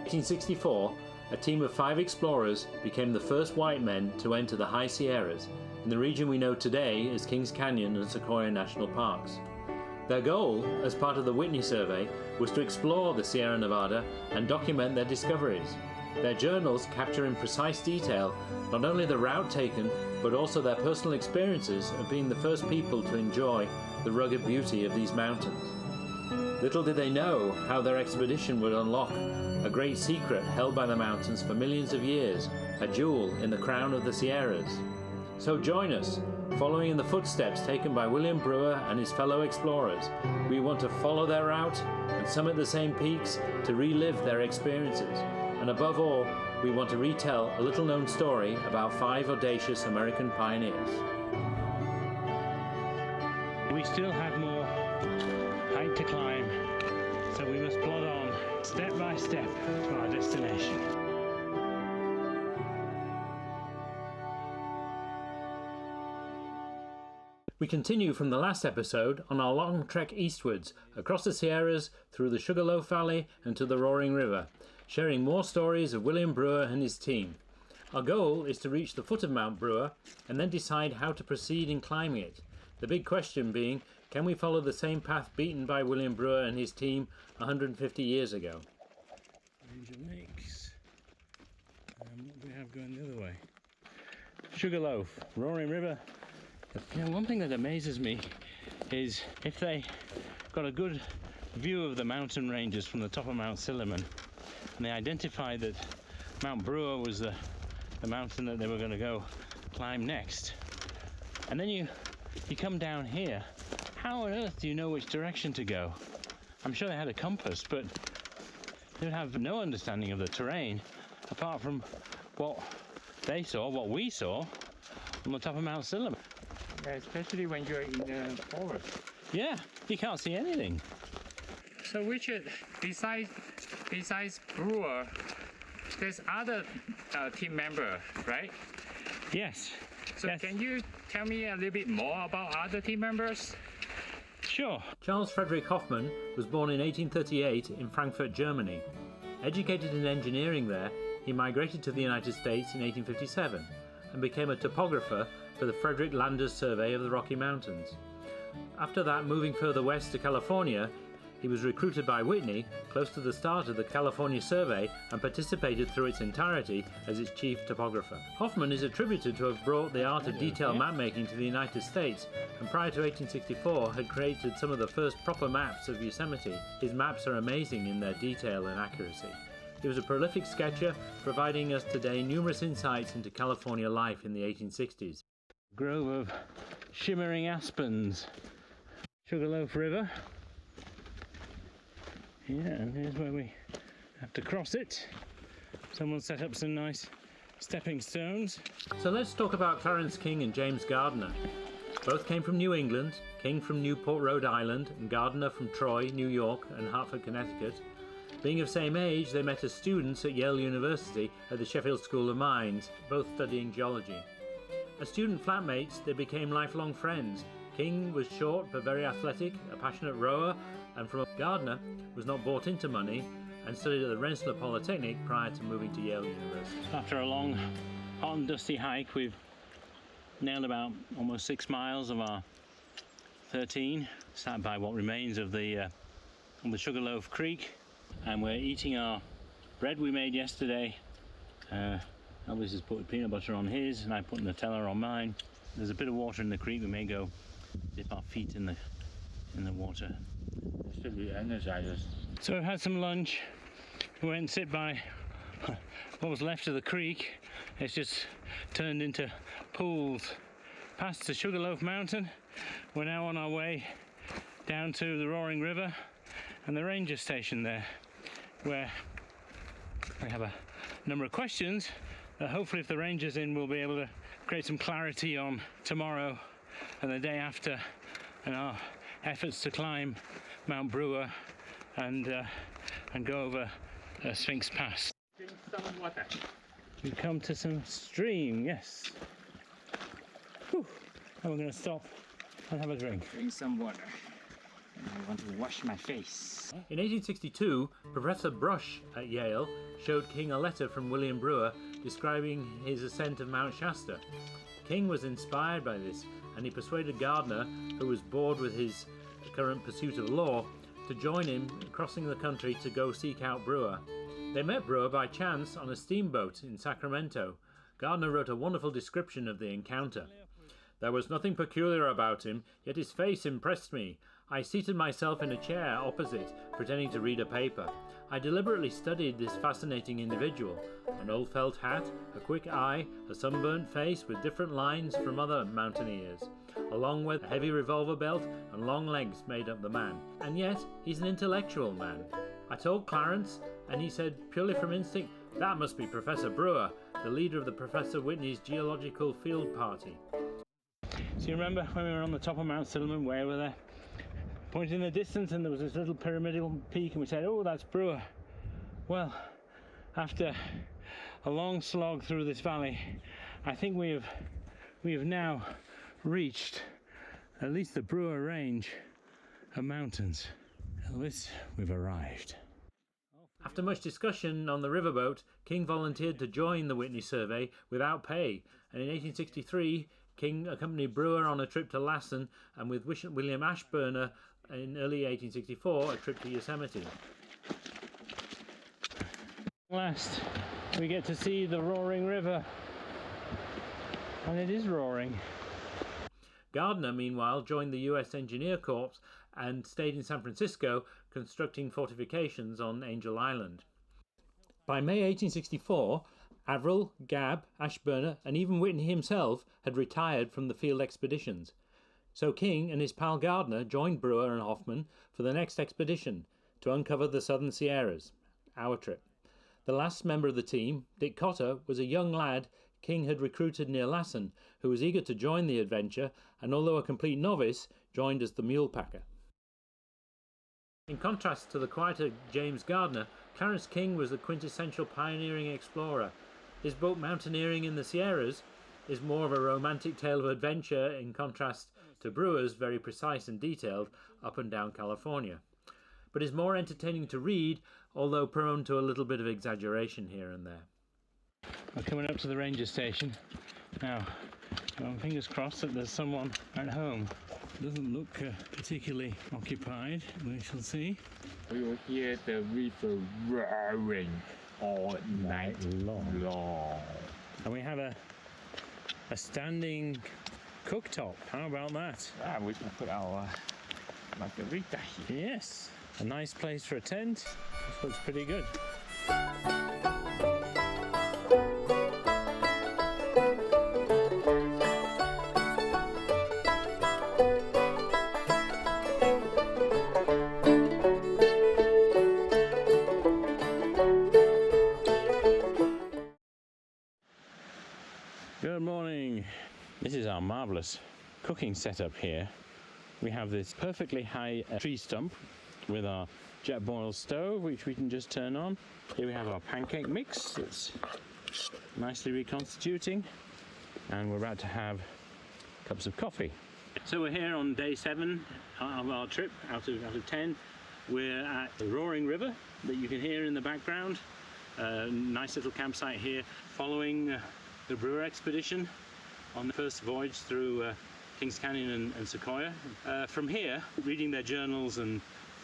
1864, a team of 5 explorers became the first white men to enter the High Sierras, in the region we know today as Kings Canyon and Sequoia National Parks. Their goal, as part of the Whitney survey, was to explore the Sierra Nevada and document their discoveries. Their journals capture in precise detail not only the route taken, but also their personal experiences of being the first people to enjoy the rugged beauty of these mountains. Little did they know how their expedition would unlock a great secret held by the mountains for millions of years, a jewel in the crown of the Sierras. So join us, following in the footsteps taken by William Brewer and his fellow explorers. We want to follow their route and summit the same peaks to relive their experiences. And above all, we want to retell a little-known story about 5 audacious American pioneers. We still have more height to climb, so we must plod on step by step to our destination. We continue from the last episode on our long trek eastwards, across the Sierras, through the Sugarloaf Valley and to the Roaring River, sharing more stories of William Brewer and his team. Our goal is to reach the foot of Mt Brewer and then decide how to proceed in climbing it. The big question being, can we follow the same path beaten by William Brewer and his team 150 years ago? Range of Lakes. What do we have going the other way? Sugarloaf, Roaring River. You know, one thing that amazes me is if they got a good view of the mountain ranges from the top of Mount Silliman, and they identified that Mt Brewer was the mountain that they were going to go climb next, and then you come down here, how on earth do you know which direction to go? I'm sure they had a compass, but they would have no understanding of the terrain apart from what they saw, what we saw on the top of Mount Silliman. Yeah, especially when you're in the forest. Yeah, you can't see anything. So Richard, besides Brewer, there's other team member, right? Yes. So yes. Can you tell me a little bit more about other team members? Sure. Charles Frederick Hoffman was born in 1838 in Frankfurt, Germany. Educated in engineering there, he migrated to the United States in 1857 and became a topographer for the Frederick Landers Survey of the Rocky Mountains. After that, moving further west to California, he was recruited by Whitney close to the start of the California Survey and participated through its entirety as its chief topographer. Hoffman is attributed to have brought the art of detailed mapmaking to the United States, and prior to 1864 had created some of the first proper maps of Yosemite. His maps are amazing in their detail and accuracy. He was a prolific sketcher, providing us today numerous insights into California life in the 1860s. Grove of shimmering aspens. Sugarloaf River. Yeah, and here's where we have to cross it. Someone set up some nice stepping stones. So let's talk about Clarence King and James Gardner. Both came from New England, King from Newport, Rhode Island, and Gardner from Troy, New York, and Hartford, Connecticut. Being of same age, they met as students at Yale University at the Sheffield School of Mines, both studying geology. As student flatmates, they became lifelong friends. King was short but very athletic, a passionate rower, and from Gardner was not bought into money and studied at the Rensselaer Polytechnic prior to moving to Yale University. After a long, hot and dusty hike, we've nailed about almost 6 miles of our 13, sat by what remains of the Sugarloaf Creek, and we're eating our bread we made yesterday. Elvis has put peanut butter on his, and I put Nutella on mine. There's a bit of water in the creek. We may go dip our feet in the water. Should be energizers. So we've had some lunch. We went and sit by what was left of the creek. It's just turned into pools. Past the Sugarloaf Mountain. We're now on our way down to the Roaring River and the ranger station there, where we have a number of questions. Hopefully if the ranger's in, we'll be able to create some clarity on tomorrow and the day after and our efforts to climb Mt Brewer and go over Sphinx Pass. Drink some water. We come to some stream, yes. Whew. And we're going to stop and have a drink. Drink some water. I want to wash my face. In 1862, Professor Brush at Yale showed King a letter from William Brewer describing his ascent of Mount Shasta. King was inspired by this, and he persuaded Gardner, who was bored with his current pursuit of law, to join him crossing the country to go seek out Brewer. They met Brewer by chance on a steamboat in Sacramento. Gardner wrote a wonderful description of the encounter. "There was nothing peculiar about him, yet his face impressed me. I seated myself in a chair opposite, pretending to read a paper. I deliberately studied this fascinating individual. An old felt hat, a quick eye, a sunburnt face with different lines from other mountaineers, along with a heavy revolver belt and long legs made up the man. And yet, he's an intellectual man. I told Clarence, and he said, purely from instinct, that must be Professor Brewer, the leader of the Professor Whitney's Geological Field Party." So you remember when we were on the top of Mount Silliman, way over there, pointing in the distance, and there was this little pyramidal peak, and we said, "Oh, that's Brewer." Well, after a long slog through this valley, I think we have now reached at least the Brewer range of mountains. Elvis, we've arrived. After much discussion on the riverboat, King volunteered to join the Whitney survey without pay, and in 1863 King accompanied Brewer on a trip to Lassen, and with William Ashburner in early 1864 a trip to Yosemite. Last, we get to see the roaring river, and it is roaring. Gardner, meanwhile, joined the U.S. Engineer Corps and stayed in San Francisco constructing fortifications on Angel Island. By May 1864, Averill, Gabb, Ashburner, and even Whitney himself had retired from the field expeditions. So King and his pal Gardner joined Brewer and Hoffman for the next expedition to uncover the Southern Sierras, our trip. The last member of the team, Dick Cotter, was a young lad King had recruited near Lassen, who was eager to join the adventure, and although a complete novice, joined as the mule packer. In contrast to the quieter James Gardner, Clarence King was the quintessential pioneering explorer. His book Mountaineering in the Sierras is more of a romantic tale of adventure in contrast to Brewer's very precise and detailed up and down California, but is more entertaining to read, although prone to a little bit of exaggeration here and there. We're coming up to the ranger station. Now, fingers crossed that there's someone at home. Doesn't look particularly occupied. We shall see. We will hear the river roaring all night long. And we have a standing cooktop. How about that? We can put our margarita here. Yes, a nice place for a tent. This looks pretty good. Good morning. This is our marvelous cooking setup here. We have this perfectly high tree stump with our jet boil stove, which we can just turn on. Here we have our pancake mix that's nicely reconstituting, and we're about to have cups of coffee. So we're here on day 7 of our trip out of 10. We're at the roaring river that you can hear in the background. Nice little campsite here following the Brewer expedition on the first voyage through Kings Canyon and Sequoia. From here, reading their journals and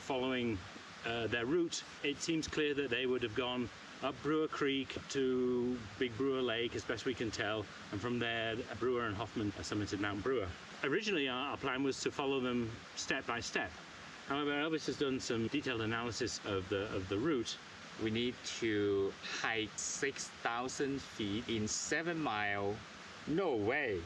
following their route, it seems clear that they would have gone up Brewer Creek to Big Brewer Lake, as best we can tell, and from there Brewer and Hoffman summited Mt Brewer. Originally our plan was to follow them step by step. However, Elvis has done some detailed analysis of the route. We need to hike 6,000 feet in 7 miles. No way.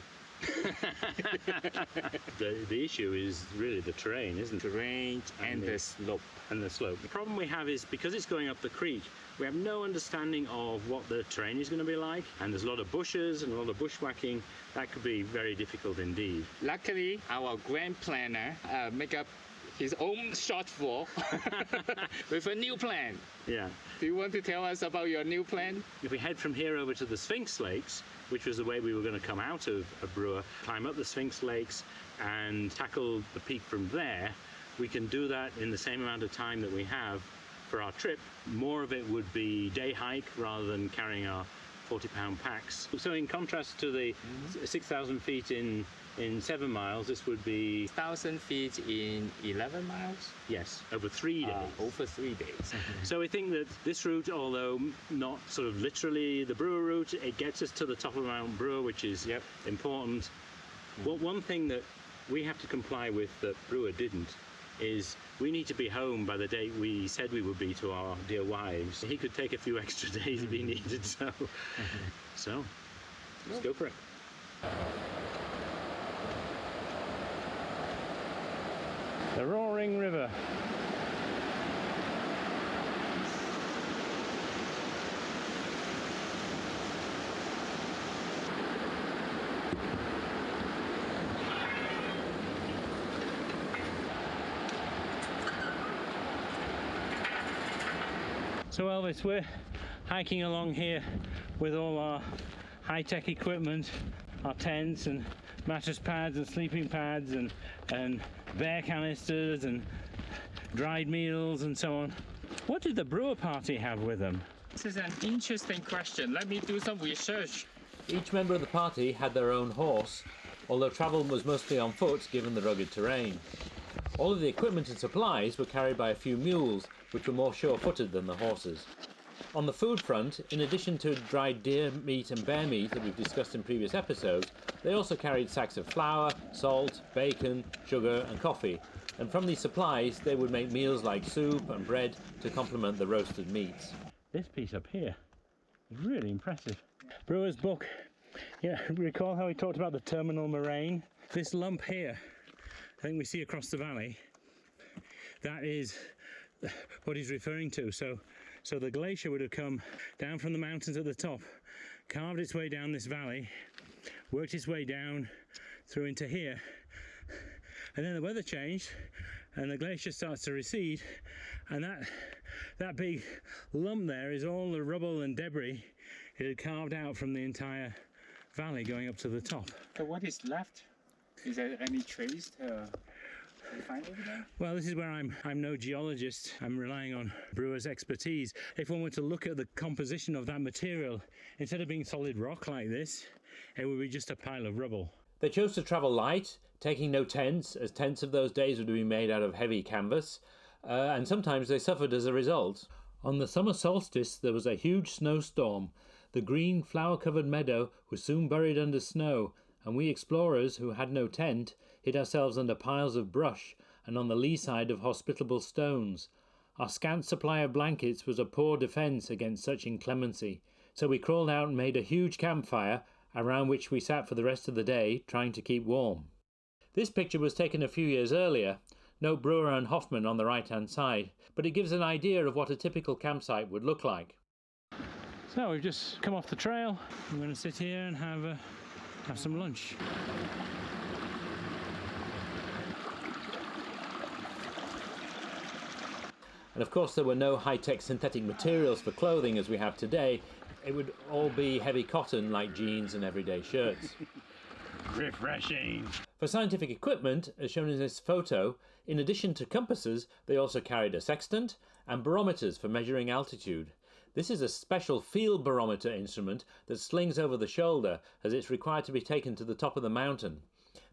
The issue is really the terrain, isn't it? Terrain and the slope. And the slope. The problem we have is because it's going up the creek, we have no understanding of what the terrain is going to be like, and there's a lot of bushes and a lot of bushwhacking. That could be very difficult indeed. Luckily, our grand planner make up his own shortfall with a new plan. Yeah. Do you want to tell us about your new plan? If we head from here over to the Sphinx Lakes, which was the way we were going to come out of Brewer, climb up the Sphinx Lakes and tackle the peak from there, we can do that in the same amount of time that we have for our trip. More of it would be day hike rather than carrying our 40-pound packs. So in contrast to the 6,000 feet in 7 miles, this would be 1,000 feet in 11 miles? yes, over 3 days. Over 3 days. So we think that this route, although not sort of literally the Brewer route, it gets us to the top of Mount Brewer, which is important. Well, one thing that we have to comply with that Brewer didn't is we need to be home by the date we said we would be to our dear wives. He could take a few extra days if he needed, so let's go for it. The roaring river. So Elvis, we're hiking along here with all our high-tech equipment, our tents and mattress pads and sleeping pads and bear canisters and dried meals and so on. What did the Brewer party have with them? This is an interesting question. Let me do some research. Each member of the party had their own horse, although travel was mostly on foot given the rugged terrain. All of the equipment and supplies were carried by a few mules, which were more sure-footed than the horses. On the food front, in addition to dried deer meat and bear meat that we've discussed in previous episodes, they also carried sacks of flour, salt, bacon, sugar and coffee, and from these supplies they would make meals like soup and bread to complement the roasted meats. This piece up here is really impressive. Brewer's book, recall how he talked about the terminal moraine? This lump here, I think we see across the valley, that is what he's referring to. So the glacier would have come down from the mountains at the top, carved its way down this valley, worked its way down through into here, and then the weather changed and the glacier starts to recede, and that big lump there is all the rubble and debris it had carved out from the entire valley going up to the top. So what is left? Is there any trace to find over there? Well, this is where I'm no geologist. I'm relying on Brewer's expertise. If one were to look at the composition of that material, instead of being solid rock like this, it would be just a pile of rubble. They chose to travel light, taking no tents, as tents of those days would be made out of heavy canvas, and sometimes they suffered as a result. On the summer solstice there was a huge snowstorm. The green flower-covered meadow was soon buried under snow, and we explorers, who had no tent, hid ourselves under piles of brush and on the lee side of hospitable stones. Our scant supply of blankets was a poor defence against such inclemency, so we crawled out and made a huge campfire, around which we sat for the rest of the day, trying to keep warm. This picture was taken a few years earlier. Note Brewer and Hoffman on the right-hand side, but it gives an idea of what a typical campsite would look like. So we've just come off the trail. I'm going to sit here and have some lunch. And of course there were no high-tech synthetic materials for clothing as we have today. It would all be heavy cotton like jeans and everyday shirts. Refreshing! For scientific equipment, as shown in this photo, in addition to compasses, they also carried a sextant and barometers for measuring altitude. This is a special field barometer instrument that slings over the shoulder, as it's required to be taken to the top of the mountain.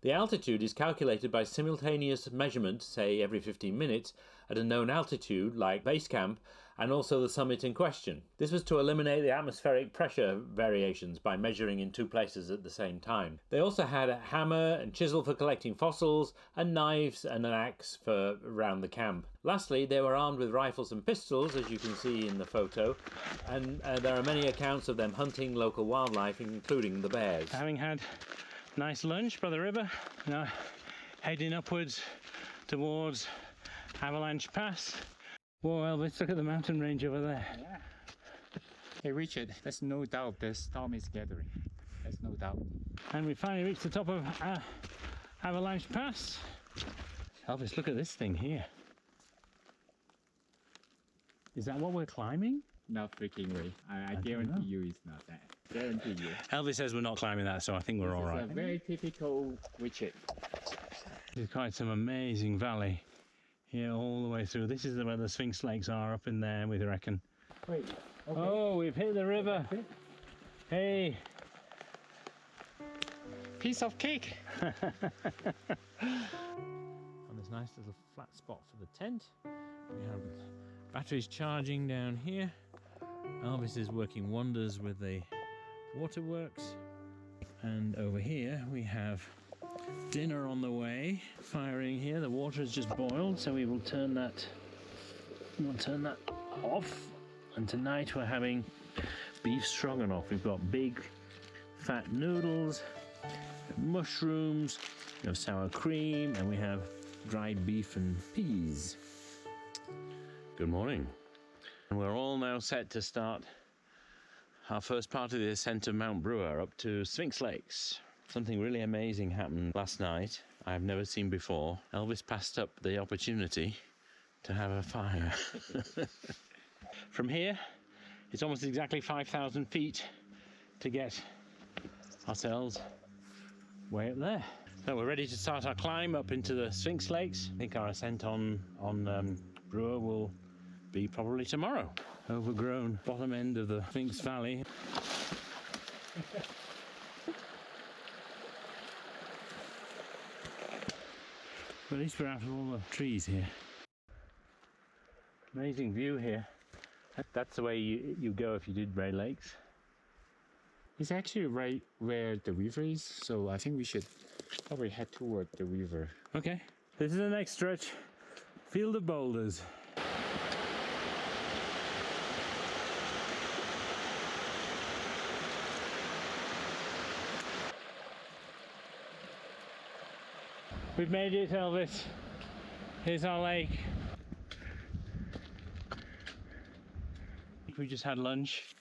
The altitude is calculated by simultaneous measurement, say every 15 minutes, at a known altitude, like base camp, and also the summit in question. This was to eliminate the atmospheric pressure variations by measuring in two places at the same time. They also had a hammer and chisel for collecting fossils, and knives and an axe for around the camp. Lastly, they were armed with rifles and pistols, as you can see in the photo, and there are many accounts of them hunting local wildlife, including the bears. Having had nice lunch by the river, now heading upwards towards Avalanche Pass. Whoa, Elvis, look at the mountain range over there. Yeah. Hey Richard, there's no doubt the storm is gathering. There's no doubt. And we finally reached the top of Avalanche Pass. Elvis, look at this thing here. Is that what we're climbing? Not freaking way. I guarantee you it's not that. Guarantee you. Elvis says we're not climbing that, so I think we're all right. It's a very typical Richard. There's quite some amazing valley here all the way through. This is where the Sphinx Lakes are, up in there, we reckon. Wait. Okay. Oh, we've hit the river. Hey. Piece of cake. On this nice little flat spot for the tent, we have batteries charging down here. Elvis is working wonders with the waterworks. And over here we have dinner on the way, firing here. The water has just boiled, so we will turn that off. And tonight we're having beef stroganoff. We've got big fat noodles, mushrooms, we have sour cream, and we have dried beef and peas. Good morning. And we're all now set to start our first part of the ascent of Mt Brewer up to Sphinx Lakes. Something really amazing happened last night I have never seen before. Elvis passed up the opportunity to have a fire. From here, it's almost exactly 5,000 feet to get ourselves way up there. So we're ready to start our climb up into the Sphinx Lakes. I think our ascent on Brewer will be probably tomorrow. Overgrown bottom end of the Sphinx Valley. But at least we're out of all the trees here. Amazing view here. That's the way you go if you did Ray Lakes. It's actually right where the river is, so I think we should probably head toward the river. Okay, this is the next stretch. Field of boulders. We've made it, Elvis. Here's our lake. We just had lunch.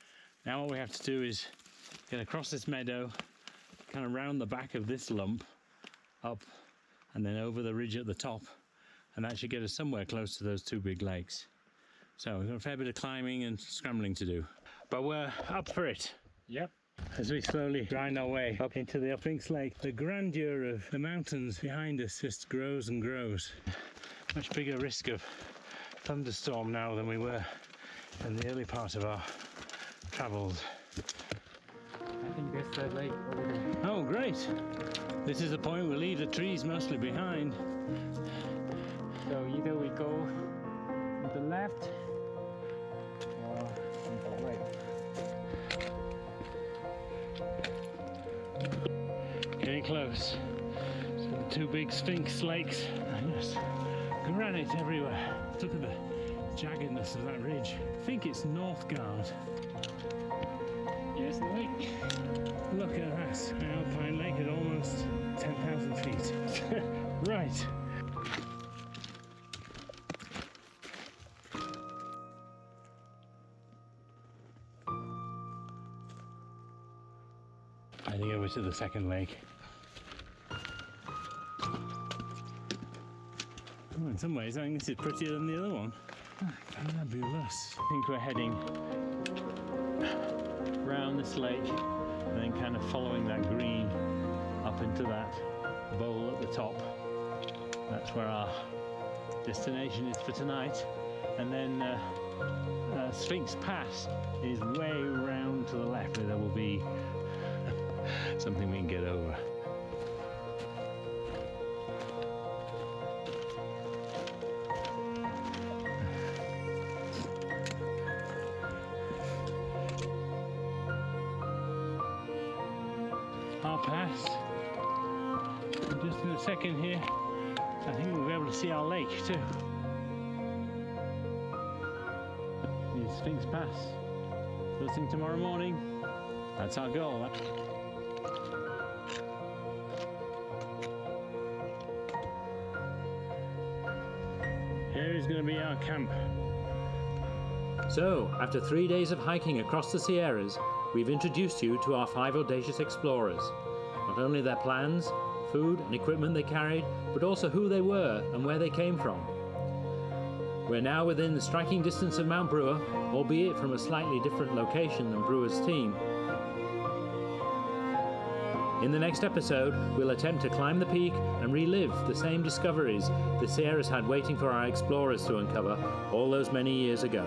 Now what we have to do is get across this meadow, kind of round the back of this lump, up, and then over the ridge at the top, and that should get us somewhere close to those two big lakes. So we've got a fair bit of climbing and scrambling to do, but we're up for it. Yep. As we slowly grind our way up into the Sphinx Lake, the grandeur of the mountains behind us just grows and grows. Much bigger risk of thunderstorm now than we were in the early part of our travels. I think that's the lake over there. Oh, great! This is the point we leave the trees mostly behind. So either we go on the left or on the right. Getting close. So the two big Sphinx lakes, and just granite everywhere. Look at the jaggedness of that ridge. I think it's Northgard. Yes, the lake. Look at that. Alpine Lake at almost 10,000 feet. Right. I think over to the second lake. Oh, in some ways, I think this is prettier than the other one. Fabulous. I think we're heading round this lake and then kind of following that green up into that bowl at the top. That's where our destination is for tonight. And then Sphinx Pass is way round to the left, where there will be something we can get over. Our pass. Just in a second here, I think we'll be able to see our lake too. The Sphinx Pass. First thing tomorrow morning. That's our goal. Here is going to be our camp. So, after 3 days of hiking across the Sierras, we've introduced you to our 5 audacious explorers. Not only their plans, food and equipment they carried, but also who they were and where they came from. We're now within the striking distance of Mt Brewer, albeit from a slightly different location than Brewer's team. In the next episode, we'll attempt to climb the peak and relive the same discoveries the Sierras had waiting for our explorers to uncover all those many years ago.